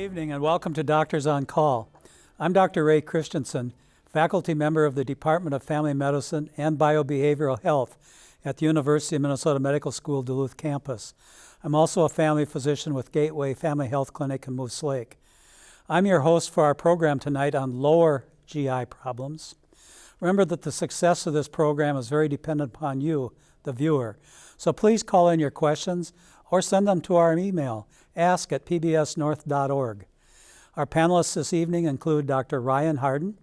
evening and welcome to Doctors on Call. I'm Dr. Ray Christensen, faculty member of the Department of Family Medicine and Biobehavioral Health at the University of Minnesota Medical School Duluth campus. I'm also a family physician with Gateway Family Health Clinic in Moose Lake. I'm your host for our program tonight on lower GI problems. Remember that the success of this program is very dependent upon you, the viewer. So please call in your questions or send them to our email, ask@pbsnorth.org. Our panelists this evening include Dr. Ryan Harden,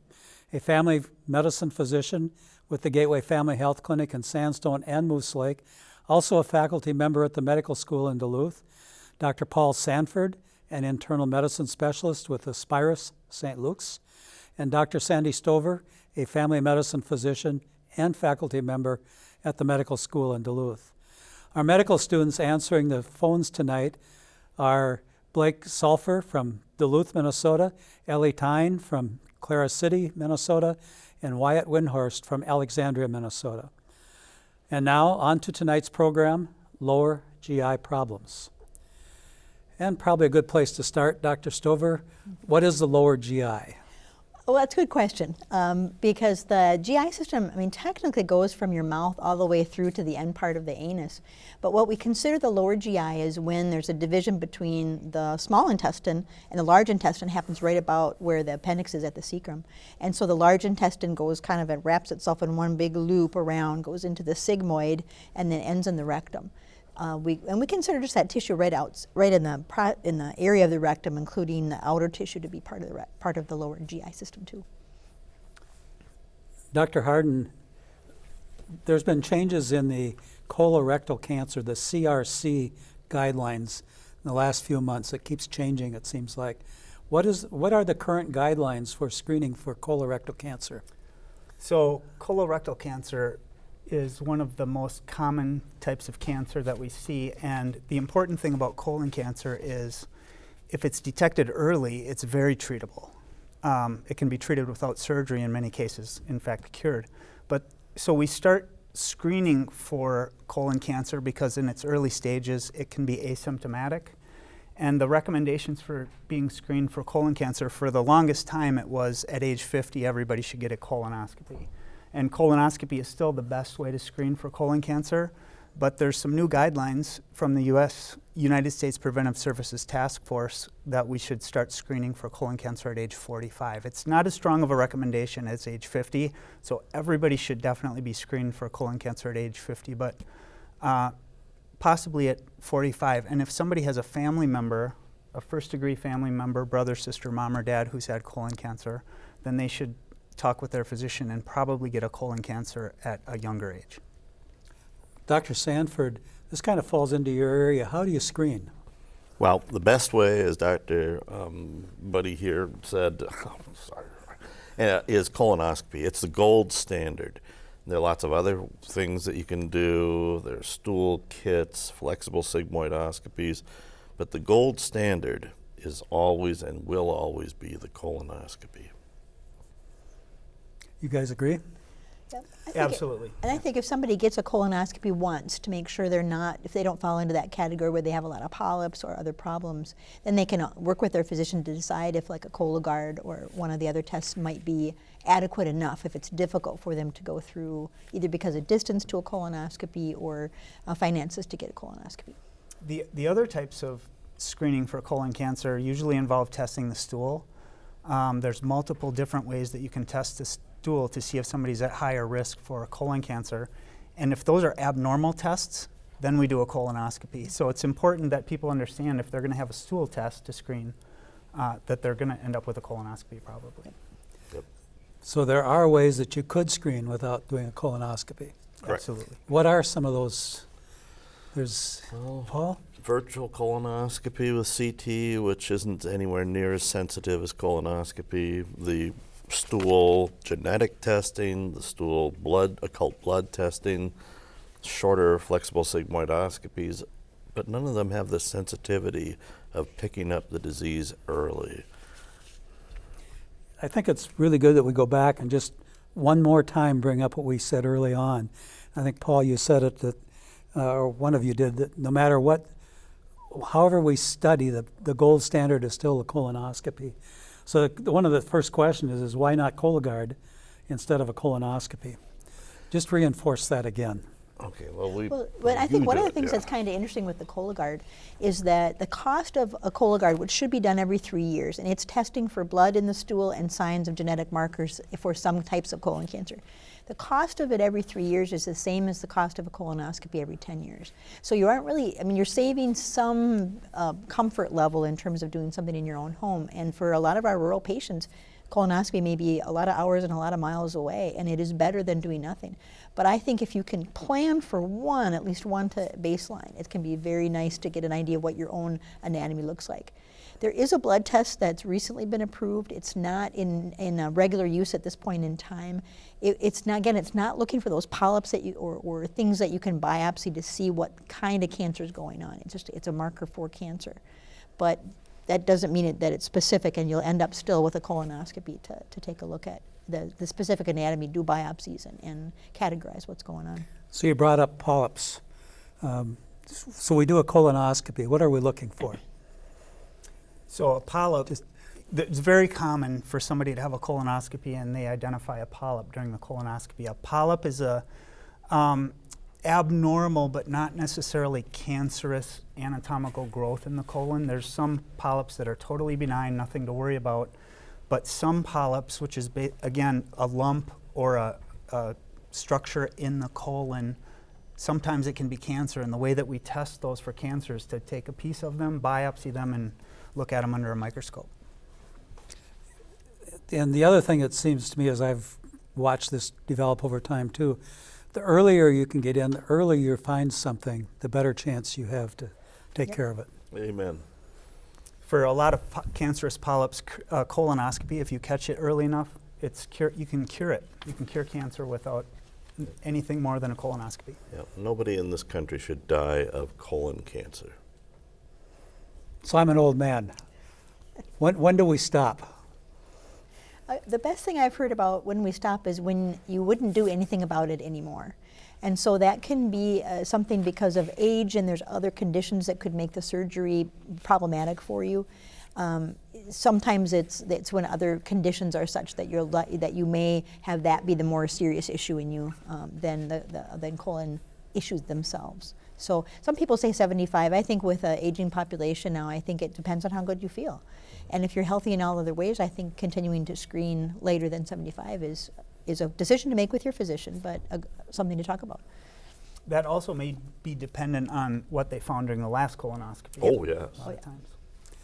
a family medicine physician with the Gateway Family Health Clinic in Sandstone and Moose Lake, also a faculty member at the medical school in Duluth, Dr. Paul Sanford, an internal medicine specialist with Aspirus St. Luke's, and Dr. Sandy Stover, a family medicine physician and faculty member at the medical school in Duluth. Our medical students answering the phones tonight are Blake Sulfur from Duluth, Minnesota, Ellie Tyne from Clara City, Minnesota, and Wyatt Windhorst from Alexandria, Minnesota. And now, on to tonight's program, Lower GI Problems. And probably a good place to start, Dr. Stover, what is the lower GI? Well, that's a good question, because the GI system, technically goes from your mouth all the way through to the end part of the anus. But what we consider the lower GI is when there's a division between the small intestine and the large intestine happens right about where the appendix is at the cecum. And so the large intestine goes it wraps itself in one big loop around, goes into the sigmoid, and then ends in the rectum. We consider just that tissue right in the area of the rectum, including the outer tissue, to be part of the lower GI system too. Dr. Harden, there's been changes in the colorectal cancer, the CRC guidelines in the last few months. It keeps changing, it seems like. What are the current guidelines for screening for colorectal cancer? So colorectal cancer is one of the most common types of cancer that we see, and the important thing about colon cancer is if it's detected early, it's very treatable. It can be treated without surgery in many cases, in fact cured. So we start screening for colon cancer because in its early stages it can be asymptomatic, and the recommendations for being screened for colon cancer, for the longest time it was at age 50 everybody should get a colonoscopy. And colonoscopy is still the best way to screen for colon cancer, but there's some new guidelines from the United States Preventive Services Task Force that we should start screening for colon cancer at age 45. It's not as strong of a recommendation as age 50, so everybody should definitely be screened for colon cancer at age 50, but possibly at 45. And if somebody has a family member, a first-degree family member, brother, sister, mom, or dad who's had colon cancer, then they should talk with their physician and probably get a colon cancer at a younger age. Dr. Sanford, this kind of falls into your area. How do you screen? Well, the best way, as Dr. Buddy here said, is colonoscopy. It's the gold standard. There are lots of other things that you can do. There's stool kits, flexible sigmoidoscopies, but the gold standard is always and will always be the colonoscopy. You guys agree? Yep. Absolutely. I think if somebody gets a colonoscopy once to make sure if they don't fall into that category where they have a lot of polyps or other problems, then they can work with their physician to decide if like a Cologuard or one of the other tests might be adequate enough if it's difficult for them to go through, either because of distance to a colonoscopy or finances to get a colonoscopy. The other types of screening for colon cancer usually involve testing the stool. There's multiple different ways that you can test the stool to see if somebody's at higher risk for colon cancer. And if those are abnormal tests, then we do a colonoscopy. So it's important that people understand if they're going to have a stool test to screen, that they're going to end up with a colonoscopy probably. Yep. So there are ways that you could screen without doing a colonoscopy. Correct. Absolutely. What are some of those? There's Paul? Virtual colonoscopy with CT, which isn't anywhere near as sensitive as colonoscopy. The stool genetic testing, the stool occult blood testing, shorter flexible sigmoidoscopies, but none of them have the sensitivity of picking up the disease early. I think it's really good that we go back and just one more time bring up what we said early on. I think, Paul, you said it, that, or one of you did, that no matter what however we study, the gold standard is still the colonoscopy. So one of the first questions is why not Cologuard instead of a colonoscopy? Just reinforce that again. Okay, well, but I think one of the things yeah. that's kind of interesting with the Cologuard is that the cost of a Cologuard, which should be done every 3 years, and it's testing for blood in the stool and signs of genetic markers for some types of colon cancer. The cost of it every 3 years is the same as the cost of a colonoscopy every 10 years. So you aren't really, I mean, you're saving some comfort level in terms of doing something in your own home. And for a lot of our rural patients, colonoscopy may be a lot of hours and a lot of miles away, and it is better than doing nothing. But I think if you can plan for at least one to baseline, it can be very nice to get an idea of what your own anatomy looks like. There is a blood test that's recently been approved. It's not in regular use at this point in time. It's not looking for those polyps that or things that you can biopsy to see what kind of cancer is going on. It's a marker for cancer. But that doesn't mean that it's specific, and you'll end up still with a colonoscopy to take a look at the specific anatomy, do biopsies, and categorize what's going on. So you brought up polyps. So we do a colonoscopy. What are we looking for? So a polyp, it's very common for somebody to have a colonoscopy and they identify a polyp during the colonoscopy. A polyp is a abnormal but not necessarily cancerous anatomical growth in the colon. There's some polyps that are totally benign, nothing to worry about, but some polyps, which is again a lump or a structure in the colon, sometimes it can be cancer, and the way that we test those for cancer is to take a piece of them, biopsy them, and look at them under a microscope. And the other thing it seems to me, as I've watched this develop over time too, the earlier you can get in, the earlier you find something, the better chance you have to take care of it. Amen. For a lot of cancerous polyps, colonoscopy, if you catch it early enough, you can cure it. You can cure cancer without anything more than a colonoscopy. Yeah, nobody in this country should die of colon cancer. So I'm an old man. When do we stop? The best thing I've heard about when we stop is when you wouldn't do anything about it anymore. And so that can be something because of age, and there's other conditions that could make the surgery problematic for you. Sometimes it's when other conditions are such that that you may have that be the more serious issue in you than colon issues themselves. So some people say 75. I think with an aging population now, I think it depends on how good you feel. And if you're healthy in all other ways, I think continuing to screen later than 75 is a decision to make with your physician, but something to talk about. That also may be dependent on what they found during the last colonoscopy. Oh, yes. A lot of times.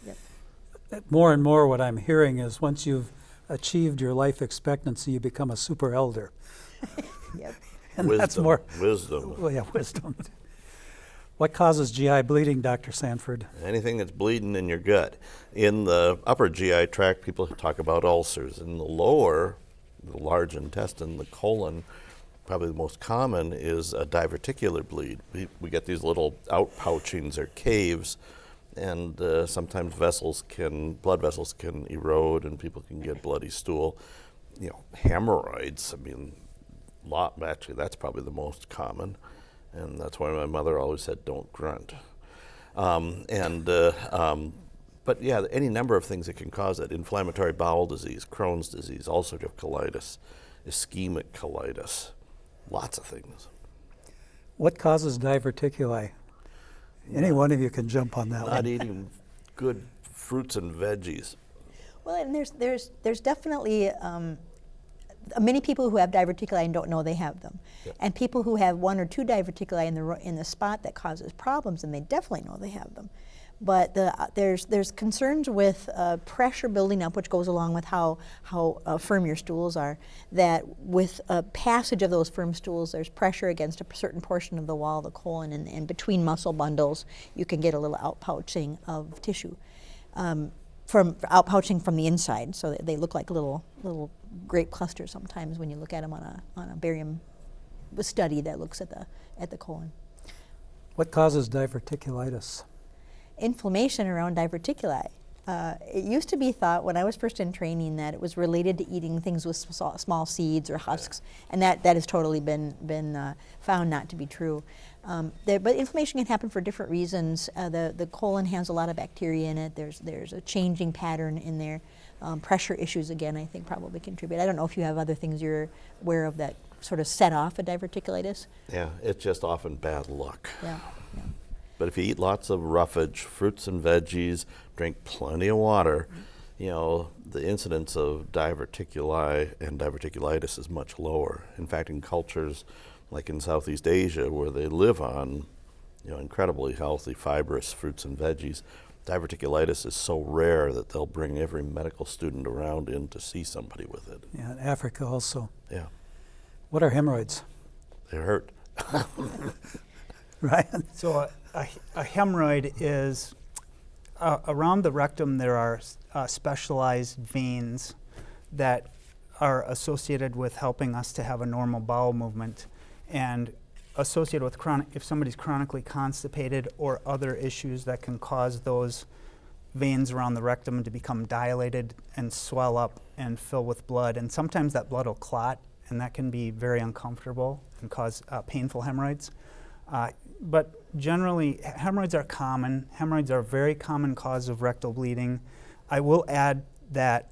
Yep. More and more what I'm hearing is once you've achieved your life expectancy, you become a super elder. Yep. And Wisdom. that's more, Wisdom. well, yeah, wisdom. What causes GI bleeding, Dr. Sanford? Anything that's bleeding in your gut. In the upper GI tract, people talk about ulcers. In the lower, the large intestine, the colon, probably the most common is a diverticular bleed. We get these little outpouchings or caves, and sometimes blood vessels can erode, and people can get bloody stool. You know, hemorrhoids, actually that's probably the most common. And that's why my mother always said, don't grunt. But yeah, any number of things that can cause it. Inflammatory bowel disease, Crohn's disease, ulcerative colitis, ischemic colitis, lots of things. What causes diverticuli? Any one of you can jump on that Not one. eating good fruits and veggies. Well, and there's definitely many people who have diverticuli and don't know they have them, and people who have one or two diverticuli in the spot that causes problems, and they definitely know they have them. But there's concerns with pressure building up, which goes along with how firm your stools are. That with passage of those firm stools, there's pressure against a certain portion of the wall of the colon, and between muscle bundles, you can get a little outpouching of tissue. From outpouching from the inside, so that they look like little grape clusters sometimes when you look at them on a barium study that looks at the colon. What causes diverticulitis? Inflammation around diverticuli. It used to be thought when I was first in training that it was related to eating things with small seeds or husks, and that has totally been found not to be true. But inflammation can happen for different reasons. The colon has a lot of bacteria in it. There's a changing pattern in there. Pressure issues, again, I think probably contribute. I don't know if you have other things you're aware of that sort of set off a diverticulitis. Yeah, it's just often bad luck. Yeah. But if you eat lots of roughage, fruits and veggies, drink plenty of water, you know, the incidence of diverticuli and diverticulitis is much lower. In fact, in cultures like in Southeast Asia, where they live on, you know, incredibly healthy, fibrous fruits and veggies, diverticulitis is so rare that they'll bring every medical student around in to see somebody with it. Yeah, in Africa also. Yeah. What are hemorrhoids? They hurt. Ryan? So a hemorrhoid is, around the rectum there are specialized veins that are associated with helping us to have a normal bowel movement, and associated with if somebody's chronically constipated or other issues that can cause those veins around the rectum to become dilated and swell up and fill with blood. And sometimes that blood will clot, and that can be very uncomfortable and cause painful hemorrhoids. But generally, hemorrhoids are common. Hemorrhoids are a very common cause of rectal bleeding. I will add that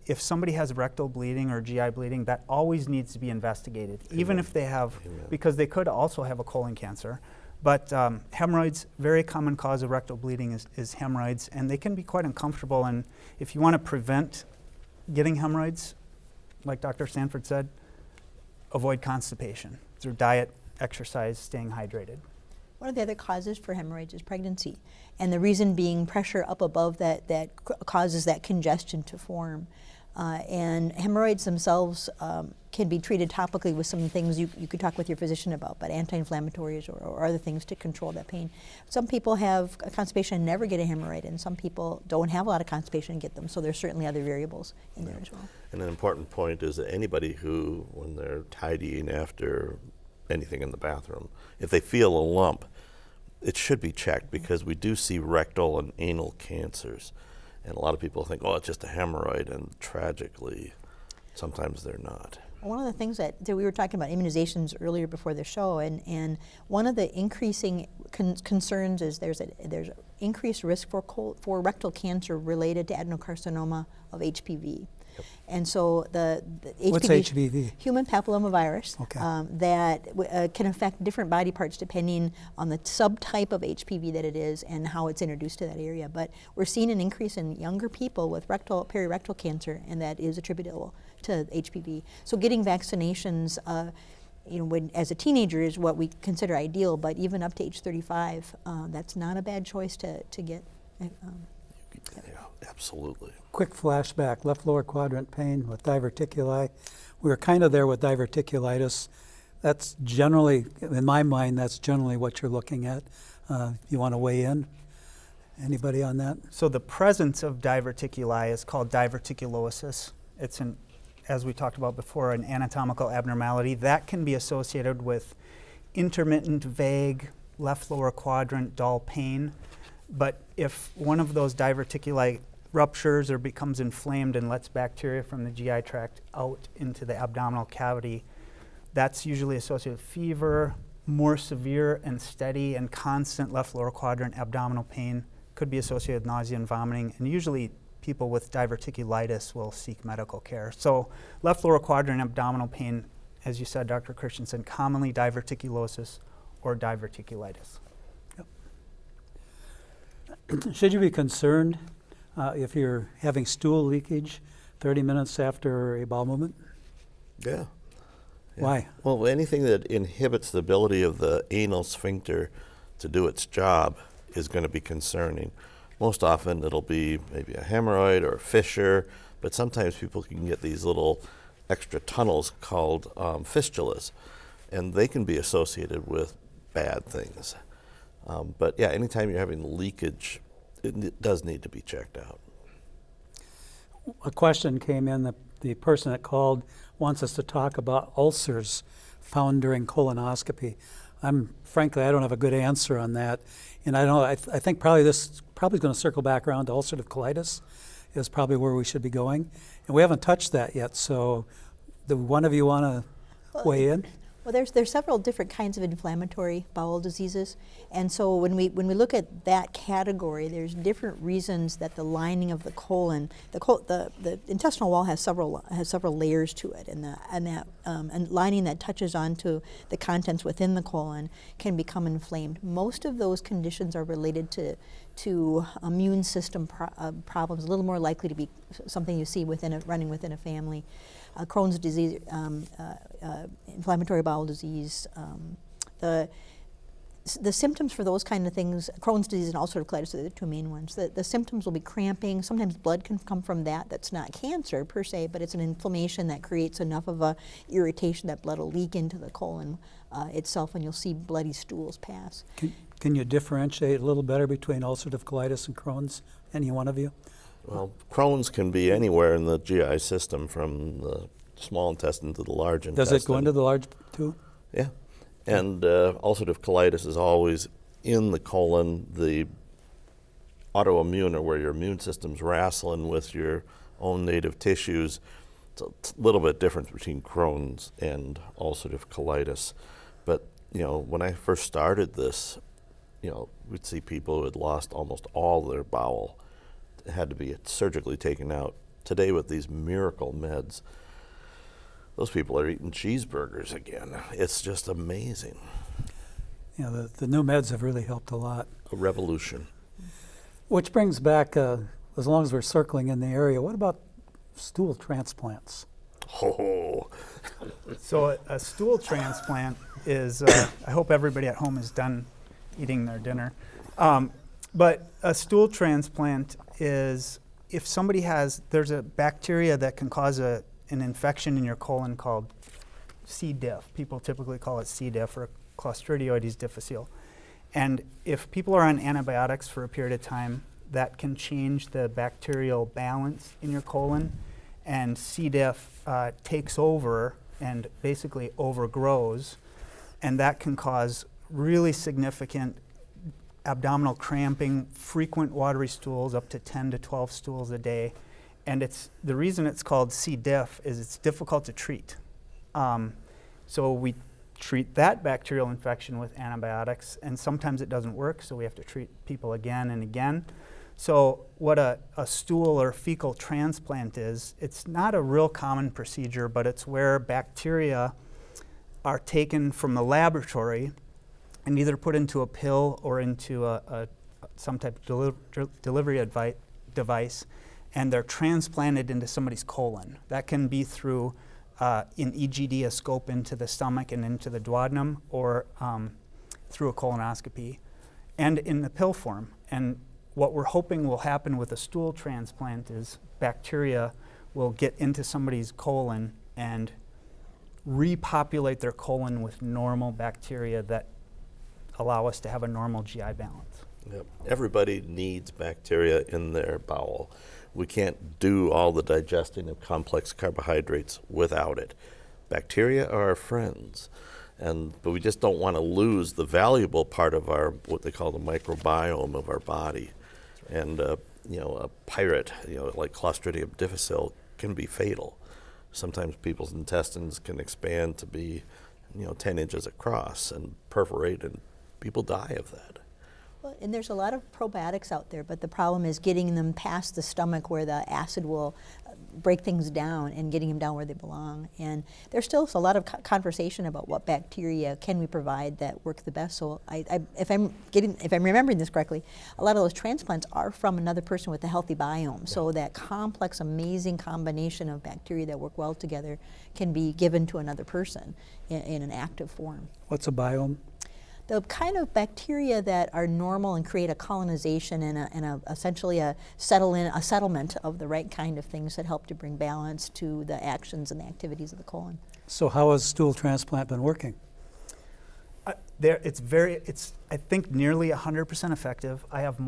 if somebody has rectal bleeding or GI bleeding, that always needs to be investigated, even if they have, because they could also have a colon cancer. But hemorrhoids, very common cause of rectal bleeding is hemorrhoids, and they can be quite uncomfortable. And if you want to prevent getting hemorrhoids, like Dr. Sanford said, avoid constipation through diet, exercise, staying hydrated. One of the other causes for hemorrhoids is pregnancy, and the reason being pressure up above that causes that congestion to form. And hemorrhoids themselves can be treated topically with some things you could talk with your physician about, but anti-inflammatories or other things to control that pain. Some people have constipation and never get a hemorrhoid, and some people don't have a lot of constipation and get them, so there's certainly other variables in there as well. And an important point is that anybody who, when they're tidying after anything in the bathroom, if they feel a lump, it should be checked, because we do see rectal and anal cancers. And a lot of people think, oh, it's just a hemorrhoid, and tragically, sometimes they're not. One of the things that we were talking about immunizations earlier before the show, and one of the increasing concerns is there's increased risk for rectal cancer related to adenocarcinoma of HPV. Yep. And so the HPV, what's HPV? Human papillomavirus, okay. That can affect different body parts depending on the subtype of HPV that it is and how it's introduced to that area. But we're seeing an increase in younger people with perirectal cancer, and that is attributable to HPV. So getting vaccinations, as a teenager is what we consider ideal, but even up to age 35, that's not a bad choice to get. Yeah, absolutely. Quick flashback, left lower quadrant pain with diverticuli. We were kind of there with diverticulitis. That's generally, in my mind, that's generally what you're looking at. You want to weigh in? Anybody on that? So the presence of diverticuli is called diverticulosis. It's as we talked about before, an anatomical abnormality that can be associated with intermittent, vague, left lower quadrant dull pain. But if one of those diverticuli ruptures or becomes inflamed and lets bacteria from the GI tract out into the abdominal cavity, that's usually associated with fever, more severe and steady and constant left lower quadrant abdominal pain, could be associated with nausea and vomiting, and usually people with diverticulitis will seek medical care. So left lower quadrant abdominal pain, as you said, Dr. Christensen, commonly diverticulosis or diverticulitis. Should you be concerned if you're having stool leakage 30 minutes after a bowel movement? Yeah. Why? Well, anything that inhibits the ability of the anal sphincter to do its job is going to be concerning. Most often it'll be maybe a hemorrhoid or a fissure, but sometimes people can get these little extra tunnels called fistulas, and they can be associated with bad things. But yeah, anytime you're having leakage, it does need to be checked out. A question came in, the person that called wants us to talk about ulcers found during colonoscopy. Frankly, I don't have a good answer on that. And I think probably this probably going to circle back around to ulcerative colitis is probably where we should be going. And we haven't touched that yet, so do one of you want to weigh in? Well, there's several different kinds of inflammatory bowel diseases, and so when we look at that category, there's different reasons that the lining of the colon, the intestinal wall has several layers to it, and and lining that touches onto the contents within the colon can become inflamed. Most of those conditions are related to immune system problems, a little more likely to be something you see running within a family. Crohn's disease, inflammatory bowel disease, the symptoms for those kind of things, Crohn's disease and ulcerative colitis are the two main ones. The symptoms will be cramping. Sometimes blood can come from that. That's not cancer per se, but it's an inflammation that creates enough of a irritation that blood will leak into the colon itself, and you'll see bloody stools pass. Can you differentiate a little better between ulcerative colitis and Crohn's, any one of you? Well, Crohn's can be anywhere in the GI system, from the small intestine to the large intestine. Does it go into the large too? Yeah. And ulcerative colitis is always in the colon. The autoimmune, or where your immune system's wrestling with your own native tissues. It's a little bit different between Crohn's and ulcerative colitis. But, when I first started this, we'd see people who had lost almost all their bowel. It had to be surgically taken out. Today, with these miracle meds, those people are eating cheeseburgers again. It's just amazing. The new meds have really helped a lot. A revolution. Which brings back, as long as we're circling in the area, what about stool transplants? Oh. So a stool transplant is, I hope everybody at home is done eating their dinner. But a stool transplant is if somebody there's a bacteria that can cause an infection in your colon called C. diff. People typically call it C. diff, or Clostridioides difficile. And if people are on antibiotics for a period of time, that can change the bacterial balance in your colon, and C. diff takes over and basically overgrows, and that can cause really significant abdominal cramping, frequent watery stools, up to 10 to 12 stools a day. And the reason it's called C. diff is it's difficult to treat. So we treat that bacterial infection with antibiotics, and sometimes it doesn't work, so we have to treat people again and again. So what a stool or fecal transplant is, it's not a real common procedure, but it's where bacteria are taken from the laboratory and either put into a pill or into some type of delivery device, and they're transplanted into somebody's colon. That can be through an EGD, a scope into the stomach and into the duodenum, or through a colonoscopy, and in the pill form. And what we're hoping will happen with a stool transplant is bacteria will get into somebody's colon and repopulate their colon with normal bacteria that allow us to have a normal GI balance. Yep. Everybody needs bacteria in their bowel. We can't do all the digesting of complex carbohydrates without it. Bacteria are our friends, but we just don't want to lose the valuable part of what they call the microbiome of our body. And a pirate, like Clostridium difficile, can be fatal. Sometimes people's intestines can expand to be, 10 inches across and perforate, and people die of that. Well, and there's a lot of probiotics out there, but the problem is getting them past the stomach where the acid will break things down and getting them down where they belong. And there's still a lot of conversation about what bacteria can we provide that work the best. So if I'm remembering this correctly, a lot of those transplants are from another person with a healthy biome. Yeah. So that complex, amazing combination of bacteria that work well together can be given to another person in an active form. What's a biome? The kind of bacteria that are normal and create a colonization and essentially a settlement of the right kind of things that help to bring balance to the actions and the activities of the colon. So how has stool transplant been working? It's I think nearly 100% effective. I have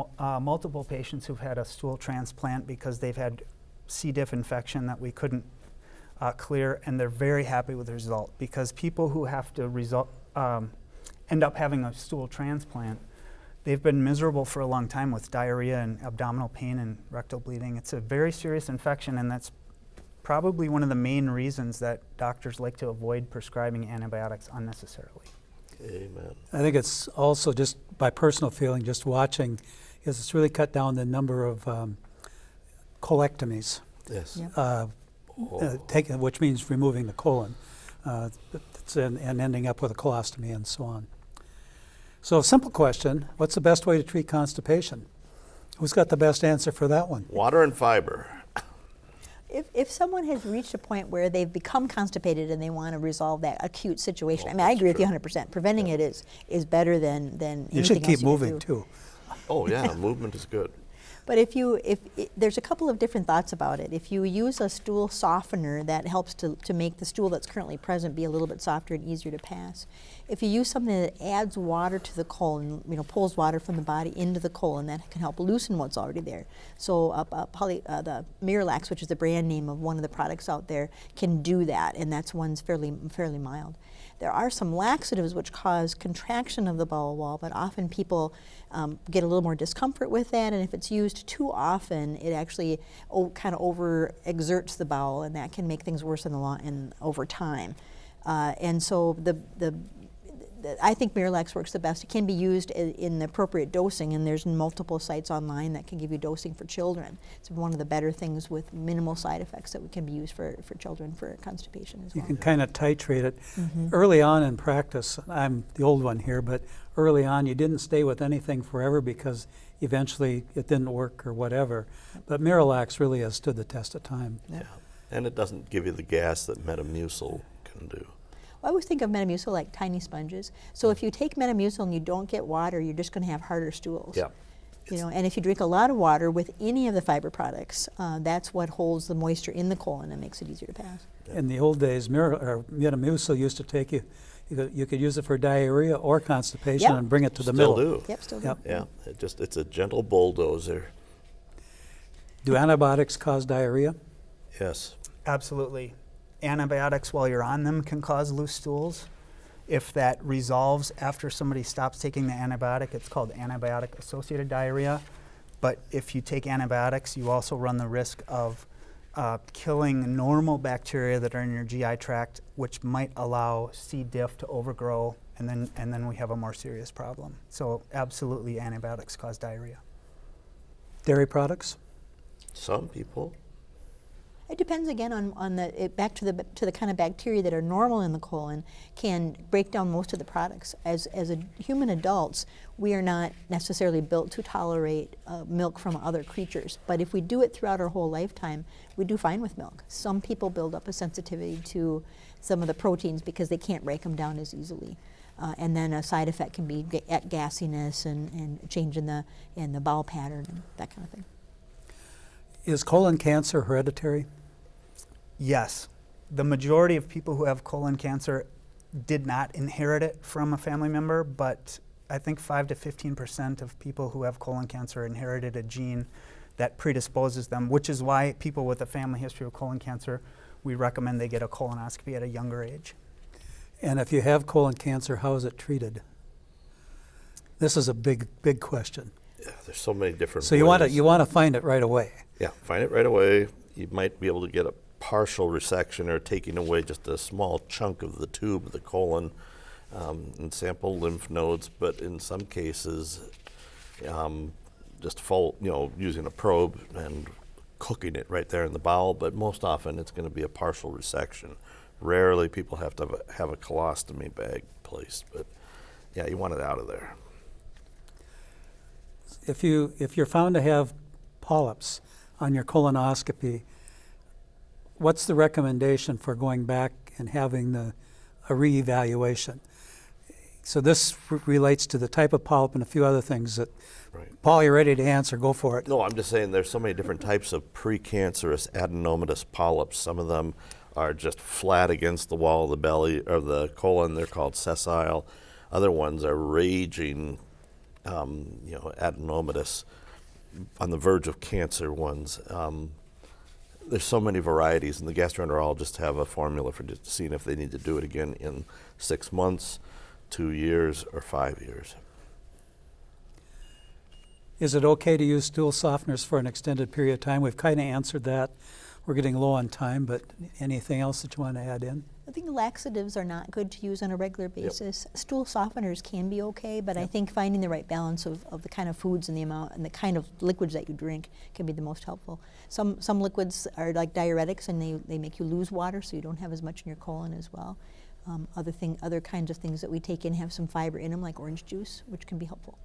multiple patients who've had a stool transplant because they've had C. diff infection that we couldn't clear, and they're very happy with the result, because people who have to end up having a stool transplant, they've been miserable for a long time with diarrhea and abdominal pain and rectal bleeding. It's a very serious infection, and that's probably one of the main reasons that doctors like to avoid prescribing antibiotics unnecessarily. Amen. I think it's also just by personal feeling, just watching, is it's really cut down the number of colectomies, Yes. Yep. which means removing the colon, and ending up with a colostomy and so on. So a simple question, what's the best way to treat constipation? Who's got the best answer for that one? Water and fiber. If someone has reached a point where they've become constipated and they want to resolve that acute situation, Oh, I mean, I that's agree with you true. 100%. Preventing it is better than anything You should else keep you can moving do. too. Oh yeah, movement is good. But there's a couple of different thoughts about it. If you use a stool softener, that helps to make the stool that's currently present be a little bit softer and easier to pass. If you use something that adds water to the colon, pulls water from the body into the colon, that can help loosen what's already there. So the Miralax, which is the brand name of one of the products out there, can do that, and that's one's fairly mild. There are some laxatives which cause contraction of the bowel wall, but often people get a little more discomfort with that, and if it's used too often, it actually kind of overexerts the bowel, and that can make things worse over time. And so I think Miralax works the best. It can be used in the appropriate dosing, and there's multiple sites online that can give you dosing for children. It's one of the better things with minimal side effects that can be used for children for constipation as You well. can kind of titrate it. Early on in practice, I'm the old one here, but early on you didn't stay with anything forever because eventually it didn't work or whatever. But Miralax really has stood the test of time. Yeah. And it doesn't give you the gas that Metamucil can do. I always think of Metamucil like tiny sponges. So if you take Metamucil and you don't get water, you're just going to have harder stools. Yeah. And if you drink a lot of water with any of the fiber products, that's what holds the moisture in the colon and makes it easier to pass. In the old days, Metamucil used to take you could use it for diarrhea or constipation Yep. and bring it to the Still middle. do. Yep, still do. Yep. Yeah. It's a gentle bulldozer. Do antibiotics cause diarrhea? Yes. Absolutely. Antibiotics while you're on them can cause loose stools. If that resolves after somebody stops taking the antibiotic, it's called antibiotic-associated diarrhea. But if you take antibiotics, you also run the risk of killing normal bacteria that are in your GI tract, which might allow C. diff to overgrow, and then we have a more serious problem. So absolutely, antibiotics cause diarrhea. Dairy products? Some people. It depends again on back to the kind of bacteria that are normal in the colon can break down most of the products. As human adults, we are not necessarily built to tolerate milk from other creatures. But if we do it throughout our whole lifetime, we do fine with milk. Some people build up a sensitivity to some of the proteins because they can't break them down as easily. And then a side effect can be gassiness and change in the bowel pattern and that kind of thing. Is colon cancer hereditary? Yes. The majority of people who have colon cancer did not inherit it from a family member, but I think 5 to 15% of people who have colon cancer inherited a gene that predisposes them, which is why people with a family history of colon cancer, we recommend they get a colonoscopy at a younger age. And if you have colon cancer, how is it treated? This is a big question. Yeah, there's so many different So ways. you want to find it right away. Yeah, find it right away. You might be able to get a partial resection or taking away just a small chunk of the tube of the colon and sample lymph nodes, but in some cases, just using a probe and cooking it right there in the bowel, but most often it's going to be a partial resection. Rarely people have to have a colostomy bag placed, but yeah, you want it out of there. If you're found to have polyps on your colonoscopy, what's the recommendation for going back and having a reevaluation? So this relates to the type of polyp and a few other things that, Right. Paul, you're ready to answer, go for it. No, I'm just saying there's so many different types of precancerous adenomatous polyps. Some of them are just flat against the wall of the belly or the colon. They're called sessile. Other ones are raging, adenomatous, on the verge of cancer ones. There's so many varieties, and the gastroenterologists have a formula for just seeing if they need to do it again in 6 months, 2 years, or 5 years. Is it okay to use stool softeners for an extended period of time? We've kind of answered that. We're getting low on time, but anything else that you want to add in? I think laxatives are not good to use on a regular basis. Stool softeners can be okay, but I think finding the right balance of the kind of foods and the amount and the kind of liquids that you drink can be the most helpful. Some liquids are like diuretics, and they make you lose water, so you don't have as much in your colon as well. Other kinds of things that we take in have some fiber in them, like orange juice, which can be helpful.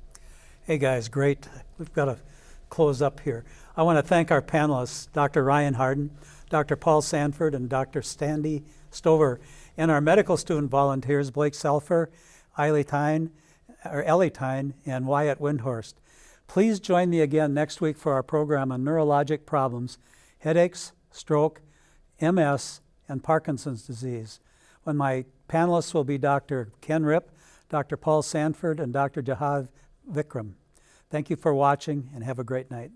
Hey guys, great. We've got to close up here. I want to thank our panelists, Dr. Ryan Harden, Dr. Paul Sanford, and Dr. Standy Stover, and our medical student volunteers, Blake Selfer, Ellie Tyne, and Wyatt Windhorst. Please join me again next week for our program on neurologic problems, headaches, stroke, MS, and Parkinson's disease, when my panelists will be Dr. Ken Ripp, Dr. Paul Sanford, and Dr. Jahav Vikram. Thank you for watching, and have a great night.